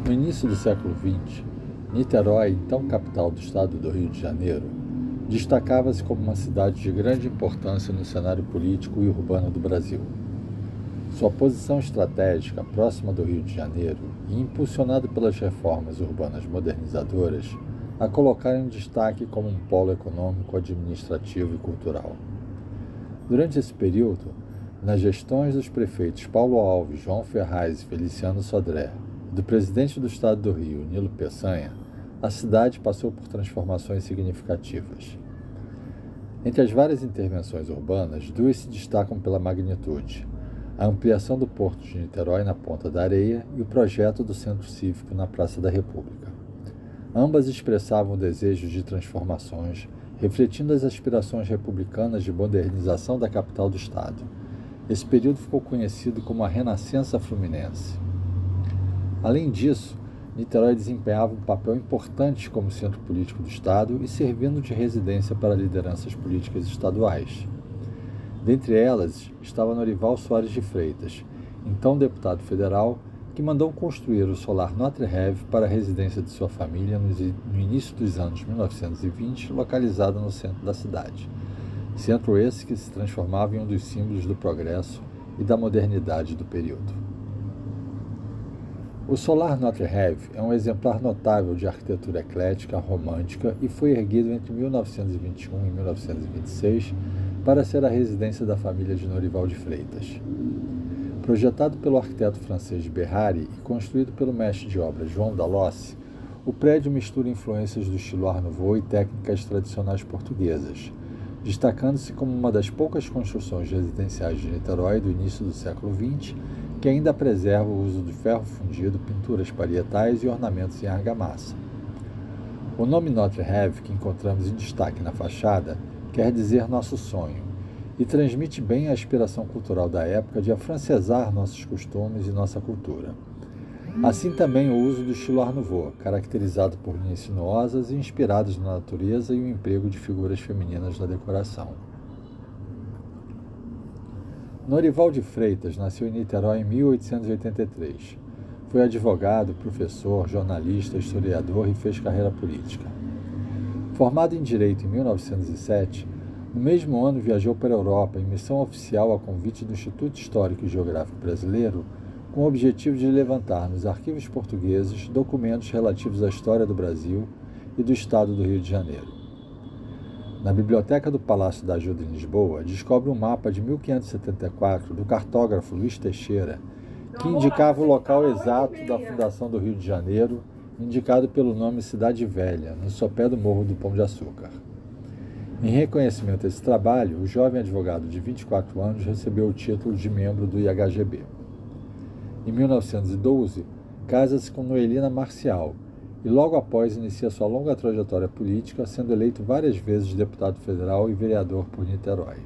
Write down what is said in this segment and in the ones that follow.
No início do século XX, Niterói, então capital do estado do Rio de Janeiro, destacava-se como uma cidade de grande importância no cenário político e urbano do Brasil. Sua posição estratégica, próxima do Rio de Janeiro e impulsionada pelas reformas urbanas modernizadoras, a colocaram em destaque como um polo econômico, administrativo e cultural. Durante esse período, nas gestões dos prefeitos Paulo Alves, João Ferraz e Feliciano Sodré, e do presidente do estado do Rio, Nilo Peçanha, a cidade passou por transformações significativas. Entre as várias intervenções urbanas, duas se destacam pela magnitude: a ampliação do Porto de Niterói na Ponta da Areia e o projeto do Centro Cívico na Praça da República. Ambas expressavam o desejo de transformações, refletindo as aspirações republicanas de modernização da capital do estado. Esse período ficou conhecido como a Renascença Fluminense. Além disso, Niterói desempenhava um papel importante como centro político do estado e servindo de residência para lideranças políticas estaduais. Dentre elas estava Norival Soares de Freitas, então deputado federal, que mandou construir o solar Notre Heve para a residência de sua família no início dos anos 1920, localizado no centro da cidade. Centro esse que se transformava em um dos símbolos do progresso e da modernidade do período. O solar Notre Heve é um exemplar notável de arquitetura eclética, romântica e foi erguido entre 1921 e 1926 para ser a residência da família de Norival de Freitas. Projetado pelo arquiteto francês Berrari e construído pelo mestre de obras João Dalossi, o prédio mistura influências do estilo Art Nouveau e técnicas tradicionais portuguesas, destacando-se como uma das poucas construções residenciais de Niterói do início do século XX que ainda preserva o uso de ferro fundido, pinturas parietais e ornamentos em argamassa. O nome Notre Heve, que encontramos em destaque na fachada, quer dizer nosso sonho, e transmite bem a aspiração cultural da época de afrancesar nossos costumes e nossa cultura. Assim também o uso do estilo Art Nouveau, caracterizado por linhas sinuosas e inspiradas na natureza e o emprego de figuras femininas na decoração. Norival de Freitas nasceu em Niterói em 1883. Foi advogado, professor, jornalista, historiador e fez carreira política. Formado em Direito em 1907, no mesmo ano viajou para a Europa em missão oficial a convite do Instituto Histórico e Geográfico Brasileiro, com o objetivo de levantar nos arquivos portugueses documentos relativos à história do Brasil e do estado do Rio de Janeiro. Na biblioteca do Palácio da Ajuda em Lisboa, descobre um mapa de 1574 do cartógrafo Luiz Teixeira, que indicava o local exato da fundação do Rio de Janeiro, indicado pelo nome Cidade Velha, no sopé do Morro do Pão de Açúcar. Em reconhecimento a esse trabalho, o jovem advogado de 24 anos recebeu o título de membro do IHGB. Em 1912, casa-se com Noelina Marcial e logo após inicia sua longa trajetória política, sendo eleito várias vezes deputado federal e vereador por Niterói.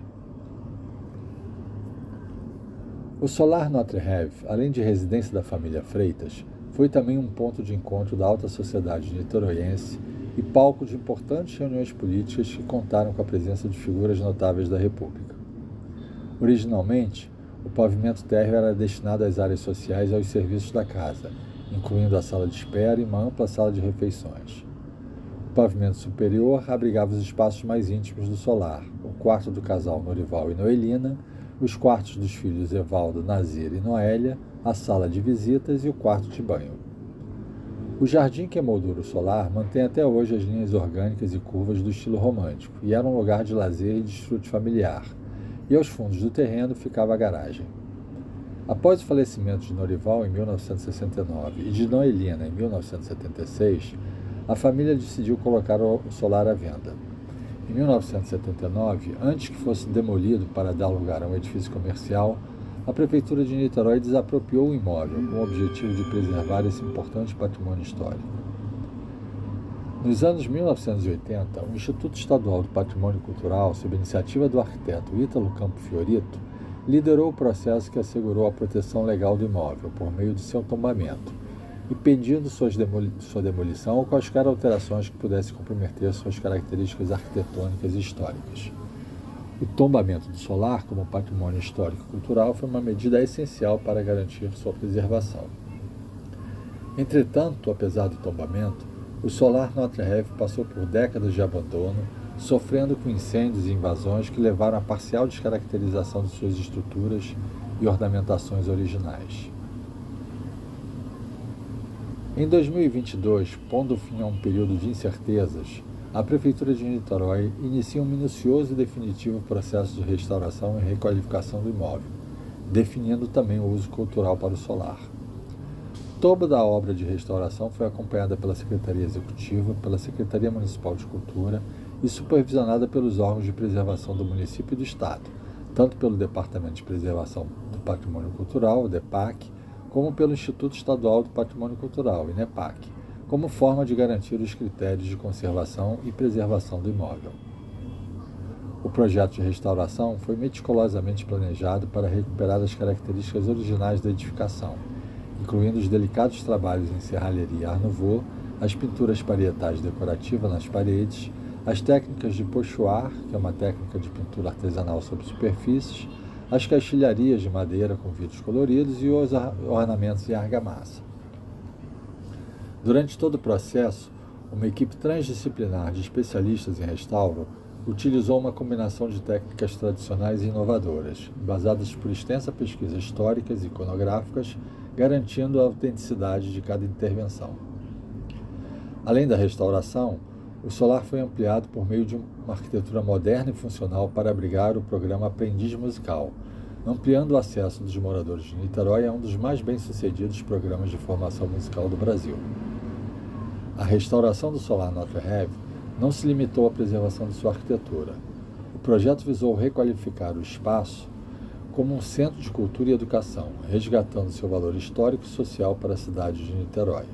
O solar Notre Heve, além de residência da família Freitas, foi também um ponto de encontro da alta sociedade niteroiense e palco de importantes reuniões políticas que contaram com a presença de figuras notáveis da República. Originalmente, o pavimento térreo era destinado às áreas sociais e aos serviços da casa, incluindo a sala de espera e uma ampla sala de refeições. O pavimento superior abrigava os espaços mais íntimos do solar, o quarto do casal Norival e Noelina, os quartos dos filhos Evaldo, Nazir e Noélia, a sala de visitas e o quarto de banho. O jardim que emoldura o solar mantém até hoje as linhas orgânicas e curvas do estilo romântico e era um lugar de lazer e desfrute familiar, e aos fundos do terreno ficava a garagem. Após o falecimento de Norival em 1969 e de Noelina em 1976, a família decidiu colocar o solar à venda. Em 1979, antes que fosse demolido para dar lugar a um edifício comercial, a Prefeitura de Niterói desapropriou o imóvel com o objetivo de preservar esse importante patrimônio histórico. Nos anos 1980, o Instituto Estadual do Patrimônio Cultural, sob iniciativa do arquiteto Ítalo Campo Fiorito, liderou o processo que assegurou a proteção legal do imóvel por meio de seu tombamento, impedindo sua demolição ou quaisquer alterações que pudessem comprometer suas características arquitetônicas e históricas. O tombamento do solar como patrimônio histórico e cultural foi uma medida essencial para garantir sua preservação. Entretanto, apesar do tombamento, o solar Notre-Dame passou por décadas de abandono, sofrendo com incêndios e invasões que levaram à parcial descaracterização de suas estruturas e ornamentações originais. Em 2022, pondo fim a um período de incertezas, a Prefeitura de Niterói inicia um minucioso e definitivo processo de restauração e requalificação do imóvel, definindo também o uso cultural para o solar. Toda a obra de restauração foi acompanhada pela Secretaria Executiva, pela Secretaria Municipal de Cultura e supervisionada pelos órgãos de preservação do município e do Estado, tanto pelo Departamento de Preservação do Patrimônio Cultural, o DEPAC, como pelo Instituto Estadual do Patrimônio Cultural, INEPAC, como forma de garantir os critérios de conservação e preservação do imóvel. O projeto de restauração foi meticulosamente planejado para recuperar as características originais da edificação, incluindo os delicados trabalhos em serralheria Art Nouveau, as pinturas parietais decorativas nas paredes, as técnicas de pochoir, que é uma técnica de pintura artesanal sobre superfícies, as caixilharias de madeira com vidros coloridos e os ornamentos em argamassa. Durante todo o processo, uma equipe transdisciplinar de especialistas em restauro utilizou uma combinação de técnicas tradicionais e inovadoras, baseadas por extensa pesquisa históricas e iconográficas, garantindo a autenticidade de cada intervenção. Além da restauração, o solar foi ampliado por meio de uma arquitetura moderna e funcional para abrigar o programa Aprendiz Musical, ampliando o acesso dos moradores de Niterói a um dos mais bem-sucedidos programas de formação musical do Brasil. A restauração do solar Notre-Dame não se limitou à preservação de sua arquitetura. O projeto visou requalificar o espaço como um centro de cultura e educação, resgatando seu valor histórico e social para a cidade de Niterói.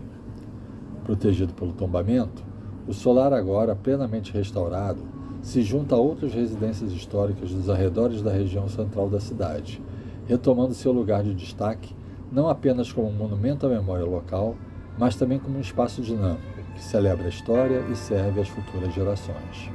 Protegido pelo tombamento, o solar, agora plenamente restaurado, se junta a outras residências históricas dos arredores da região central da cidade, retomando seu lugar de destaque não apenas como um monumento à memória local, mas também como um espaço dinâmico, que celebra a história e serve às futuras gerações.